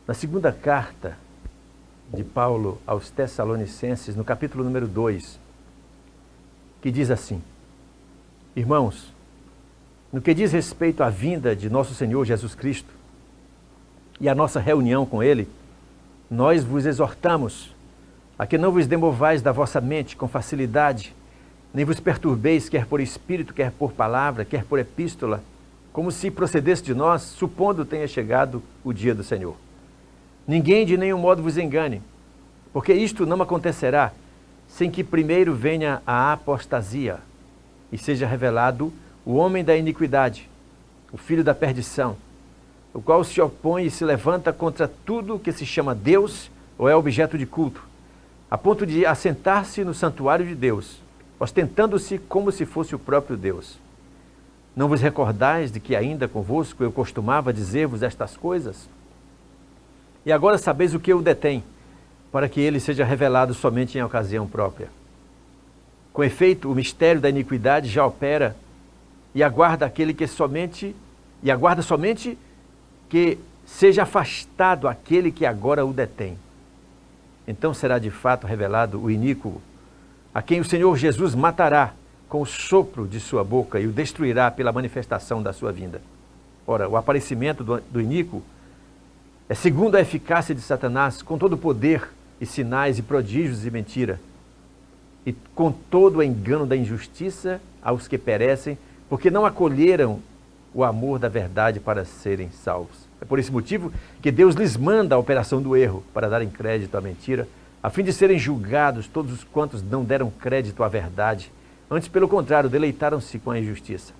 Na segunda carta de Paulo aos Tessalonicenses, no capítulo número 2, que diz assim: Irmãos, no que diz respeito à vinda de nosso Senhor Jesus Cristo e à nossa reunião com Ele, nós vos exortamos a que não vos demovais da vossa mente com facilidade, nem vos perturbeis, quer por espírito, quer por palavra, quer por epístola, como se procedesse de nós, supondo tenha chegado o dia do Senhor. Ninguém de nenhum modo vos engane, porque isto não acontecerá sem que primeiro venha a apostasia e seja revelado o homem da iniquidade, o filho da perdição, o qual se opõe e se levanta contra tudo que se chama Deus ou é objeto de culto, a ponto de assentar-se no santuário de Deus, ostentando-se como se fosse o próprio Deus. Não vos recordais de que ainda convosco eu costumava dizer-vos estas coisas? E agora sabeis o que o detém, para que ele seja revelado somente em ocasião própria. Com efeito, o mistério da iniquidade já opera e aguarda somente que seja afastado aquele que agora o detém. Então será de fato revelado o iníquo, a quem o Senhor Jesus matará com o sopro de sua boca e o destruirá pela manifestação da sua vinda. Ora, o aparecimento do iníquo é segundo a eficácia de Satanás, com todo o poder e sinais e prodígios e mentira, e com todo o engano da injustiça aos que perecem, porque não acolheram o amor da verdade para serem salvos. É por esse motivo que Deus lhes manda a operação do erro, para darem crédito à mentira, a fim de serem julgados todos os quantos não deram crédito à verdade, antes, pelo contrário, deleitaram-se com a injustiça.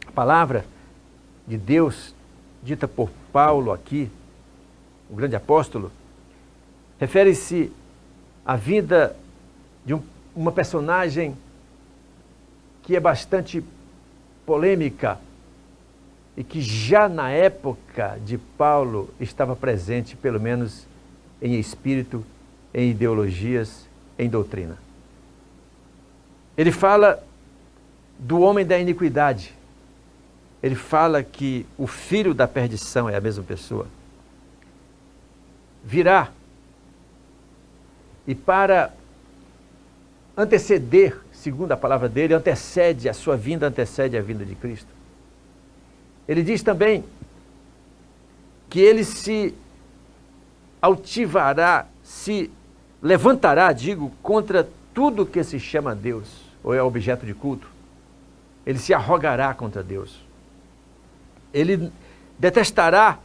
A palavra de Deus, dita por Paulo aqui, o grande apóstolo, refere-se à vida de uma personagem que é bastante polêmica e que já na época de Paulo estava presente, pelo menos em espírito, em ideologias, em doutrina. Ele fala do homem da iniquidade. Ele fala que o filho da perdição é a mesma pessoa. Virá. E para anteceder, segundo a palavra dele, antecede a sua vinda, antecede a vinda de Cristo. Ele diz também que ele se altivará, se levantará, contra tudo que se chama Deus, ou é objeto de culto. Ele se arrogará contra Deus. Ele detestará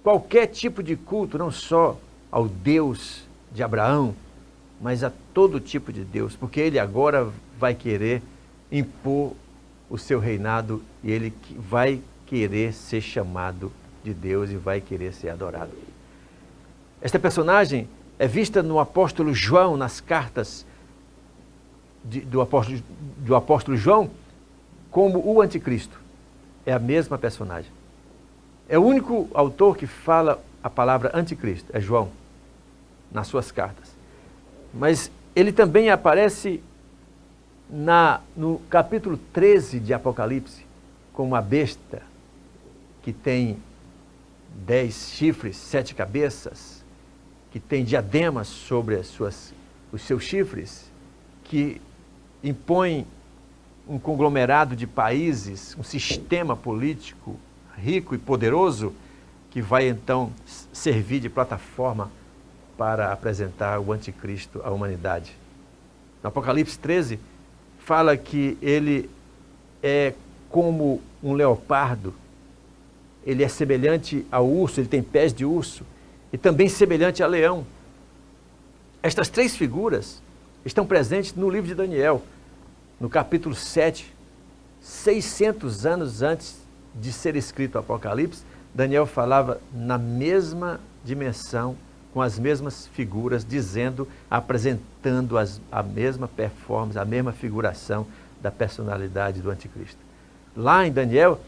qualquer tipo de culto, não só ao Deus de Abraão, mas a todo tipo de Deus, porque ele agora vai querer impor o seu reinado e ele vai querer ser chamado de Deus e vai querer ser adorado. Esta personagem é vista no apóstolo João, nas cartas do apóstolo João, como o anticristo. É a mesma personagem. É o único autor que fala a palavra anticristo, é João, nas suas cartas. Mas ele também aparece no capítulo 13 de Apocalipse, como a besta que tem 10 chifres, 7 cabeças, que tem diademas sobre os seus chifres, que impõe um conglomerado de países, um sistema político rico e poderoso, que vai então servir de plataforma para apresentar o anticristo à humanidade. No Apocalipse 13, fala que ele é como um leopardo, ele é semelhante ao urso, ele tem pés de urso, e também semelhante a leão. Estas três figuras estão presentes no livro de Daniel, no capítulo 7, 600 anos antes de ser escrito o Apocalipse. Daniel falava na mesma dimensão, com as mesmas figuras, apresentando a mesma performance, a mesma figuração da personalidade do anticristo. Lá em Daniel,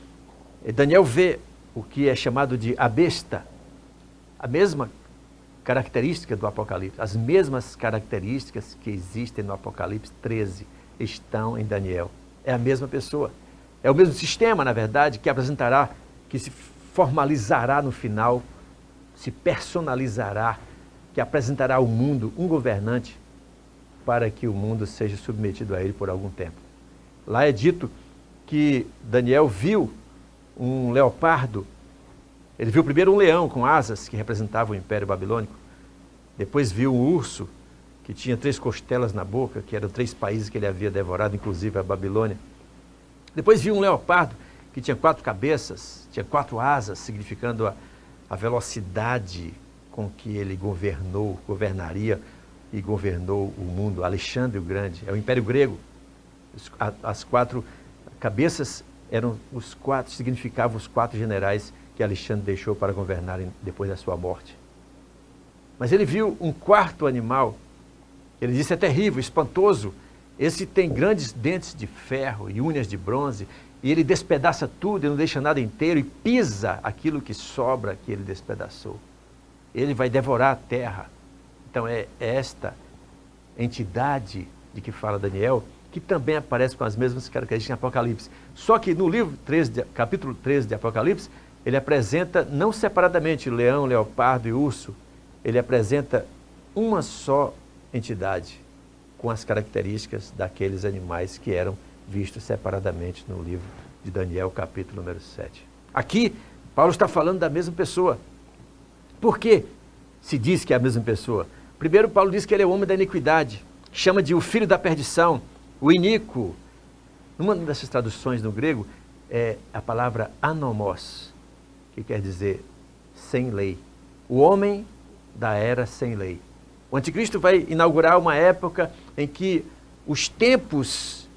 Daniel vê o que é chamado de a besta, a mesma característica do Apocalipse, as mesmas características que existem no Apocalipse 13 estão em Daniel. É a mesma pessoa. É o mesmo sistema, na verdade, que se formalizará no final se personalizará, que apresentará ao mundo um governante para que o mundo seja submetido a ele por algum tempo. Lá é dito que Daniel viu um leopardo. Ele viu primeiro um leão com asas, que representava o Império Babilônico. Depois viu um urso, que tinha 3 costelas na boca, que eram 3 países que ele havia devorado, inclusive a Babilônia. Depois viu um leopardo, que tinha 4 cabeças, tinha 4 asas, significando a velocidade com que ele governaria e governou o mundo. Alexandre o Grande, é o Império Grego. As 4 cabeças significavam os 4 generais que Alexandre deixou para governarem depois da sua morte. Mas ele viu um 4º animal. Ele disse: é terrível, espantoso. Esse tem grandes dentes de ferro e unhas de bronze, e ele despedaça tudo e não deixa nada inteiro, e pisa aquilo que sobra que ele despedaçou. Ele vai devorar a terra. Então é esta entidade de que fala Daniel, que também aparece com as mesmas características em Apocalipse. Só que no livro capítulo 13 de Apocalipse, ele apresenta, não separadamente, leão, leopardo e urso, ele apresenta uma só entidade, com as características daqueles animais que eram vistos separadamente no livro de Daniel, capítulo número 7. Aqui, Paulo está falando da mesma pessoa. Por que se diz que é a mesma pessoa? Primeiro, Paulo diz que ele é o homem da iniquidade, chama de o filho da perdição, o iníquo. Numa dessas traduções no grego, é a palavra anomos, que quer dizer sem lei. O homem da era sem lei. O anticristo vai inaugurar uma época em que os tempos,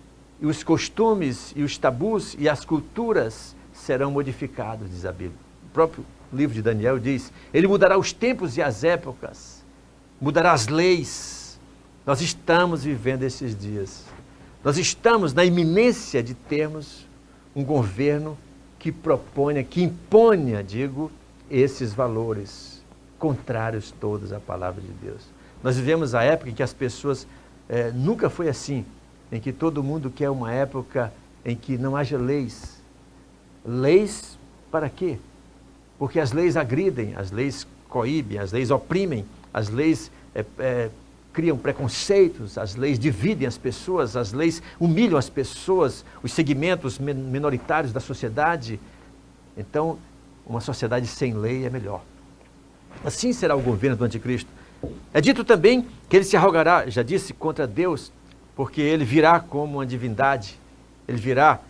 e os costumes, e os tabus, e as culturas serão modificados, diz a Bíblia. O próprio livro de Daniel diz: ele mudará os tempos e as épocas, mudará as leis. Nós estamos vivendo esses dias. Nós estamos na iminência de termos um governo que proponha, que imponha, esses valores contrários todos à palavra de Deus. Nós vivemos a época em que as pessoas, nunca foi assim, em que todo mundo quer uma época em que não haja leis. Leis para quê? Porque as leis agridem, as leis coíbem, as leis oprimem, as leis criam preconceitos, as leis dividem as pessoas, as leis humilham as pessoas, os segmentos minoritários da sociedade. Então, uma sociedade sem lei é melhor. Assim será o governo do anticristo. É dito também que ele se arrogará, já disse, contra Deus, porque ele virá como uma divindade, ele virá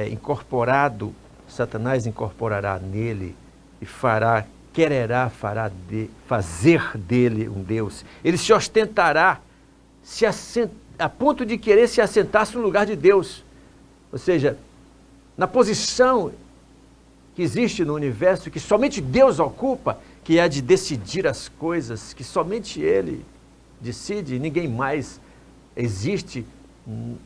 incorporado, Satanás incorporará nele e fazer dele um Deus. Ele se ostentará, a ponto de querer se assentar-se no lugar de Deus. Ou seja, na posição que existe no universo, que somente Deus ocupa, que é a de decidir as coisas, que somente Ele decide, e ninguém mais existe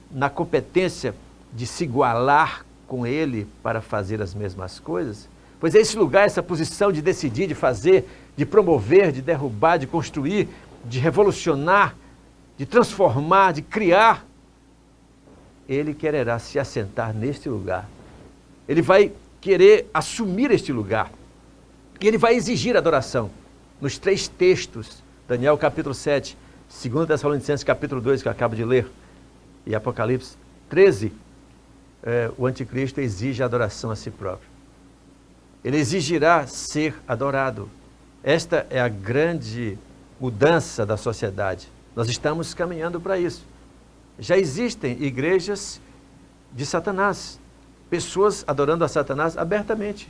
na competência de se igualar com Ele para fazer as mesmas coisas. Pois é esse lugar, essa posição de decidir, de fazer, de promover, de derrubar, de construir, de revolucionar, de transformar, de criar. Ele quererá se assentar neste lugar. Ele vai querer assumir este lugar. E ele vai exigir adoração. Nos 3 textos, Daniel capítulo 7, 2 Tessalonicenses capítulo 2, que eu acabo de ler, e Apocalipse 13, o anticristo exige adoração a si próprio. Ele exigirá ser adorado. Esta é a grande mudança da sociedade. Nós estamos caminhando para isso. Já existem igrejas de Satanás, pessoas adorando a Satanás abertamente,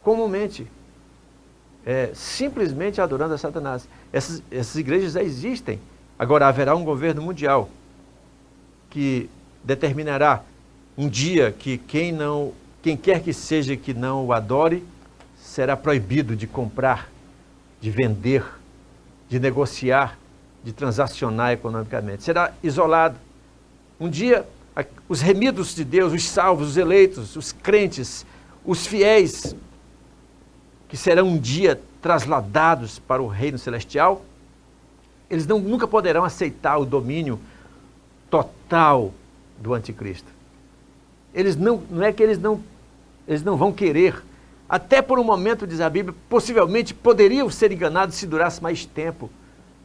comumente, simplesmente adorando a Satanás. Essas igrejas já existem. Agora haverá um governo mundial que determinará um dia que quem quer que seja que não o adore, será proibido de comprar, de vender, de negociar, de transacionar economicamente. Será isolado. Um dia, os remidos de Deus, os salvos, os eleitos, os crentes, os fiéis, que serão um dia trasladados para o reino celestial, eles nunca poderão aceitar o domínio total do anticristo. Não é que eles não vão querer Até por um momento, diz a Bíblia, possivelmente poderiam ser enganados se durasse mais tempo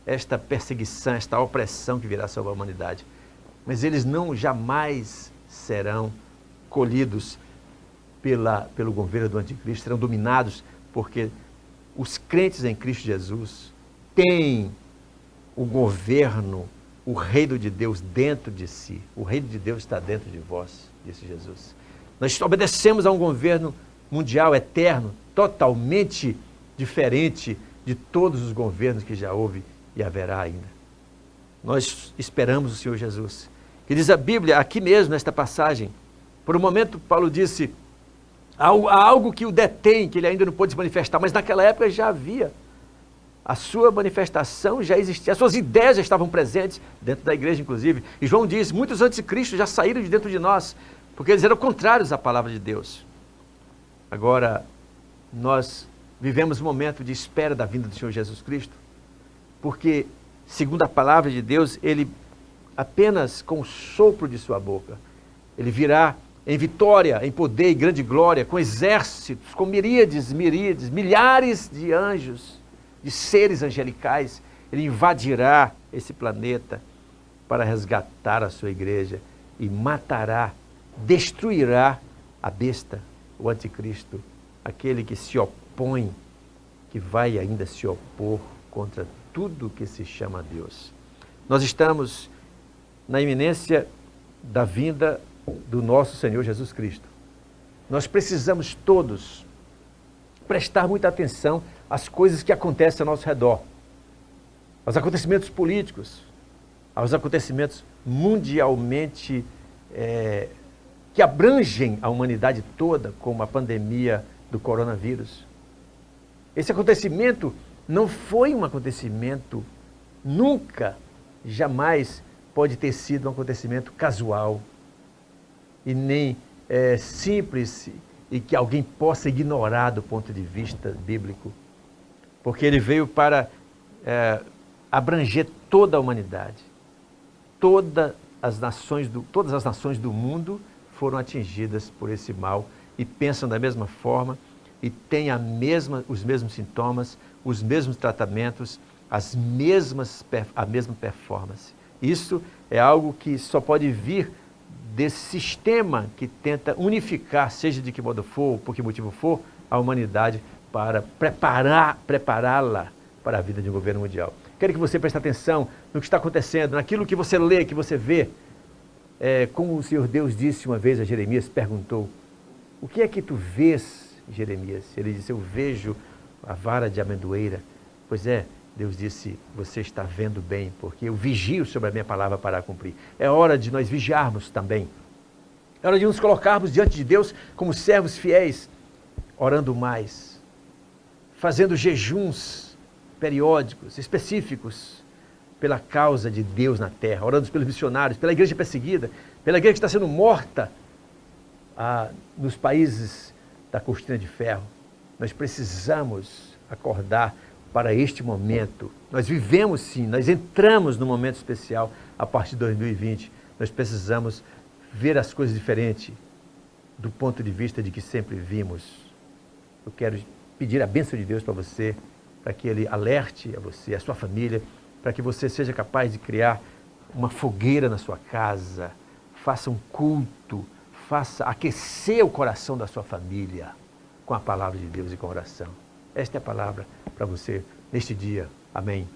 esta perseguição, esta opressão que virá sobre a humanidade. Mas eles não jamais serão colhidos pelo governo do anticristo, serão dominados, porque os crentes em Cristo Jesus têm o governo, o reino de Deus dentro de si. O reino de Deus está dentro de vós, disse Jesus. Nós obedecemos a um governo mundial, eterno, totalmente diferente de todos os governos que já houve e haverá ainda. Nós esperamos o Senhor Jesus. Que diz a Bíblia, aqui mesmo, nesta passagem, por um momento Paulo disse, há algo que o detém, que ele ainda não pôde se manifestar, mas naquela época já havia. A sua manifestação já existia, as suas ideias já estavam presentes dentro da igreja, inclusive. E João diz, muitos anticristos já saíram de dentro de nós, porque eles eram contrários à palavra de Deus. Agora, nós vivemos um momento de espera da vinda do Senhor Jesus Cristo, porque, segundo a palavra de Deus, ele apenas com o sopro de sua boca, ele virá em vitória, em poder e grande glória, com exércitos, com miríades, milhares de anjos, de seres angelicais. Ele invadirá esse planeta para resgatar a sua igreja e matará, destruirá a besta, o anticristo, aquele que se opõe, que vai ainda se opor contra tudo que se chama Deus. Nós estamos na iminência da vinda do nosso Senhor Jesus Cristo. Nós precisamos todos prestar muita atenção às coisas que acontecem ao nosso redor, aos acontecimentos políticos, aos acontecimentos mundialmente que abrangem a humanidade toda, como a pandemia do coronavírus. Esse acontecimento não foi um acontecimento, nunca, jamais pode ter sido um acontecimento casual e nem simples e que alguém possa ignorar do ponto de vista bíblico, porque ele veio para abranger toda a humanidade. Todas as nações do mundo foram atingidas por esse mal e pensam da mesma forma e têm os mesmos sintomas, os mesmos tratamentos, a mesma performance. Isso é algo que só pode vir desse sistema que tenta unificar, seja de que modo for, por que motivo for, a humanidade para prepará-la para a vida de um governo mundial. Quero que você preste atenção no que está acontecendo, naquilo que você lê, que você vê. Como o Senhor Deus disse uma vez a Jeremias, perguntou, o que é que tu vês, Jeremias? Ele disse, eu vejo a vara de amendoeira. Pois é, Deus disse, você está vendo bem, porque eu vigio sobre a minha palavra para a cumprir. É hora de nós vigiarmos também. É hora de nos colocarmos diante de Deus como servos fiéis, orando mais, fazendo jejuns periódicos, específicos, pela causa de Deus na terra, orando pelos missionários, pela igreja perseguida, pela igreja que está sendo morta nos países da cortina de ferro. Nós precisamos acordar para este momento. Nós vivemos sim, nós entramos num momento especial a partir de 2020. Nós precisamos ver as coisas diferente do ponto de vista de que sempre vimos. Eu quero pedir a bênção de Deus para você, para que Ele alerte a você, a sua família, para que você seja capaz de criar uma fogueira na sua casa, faça um culto, faça aquecer o coração da sua família com a palavra de Deus e com a oração. Esta é a palavra para você neste dia. Amém.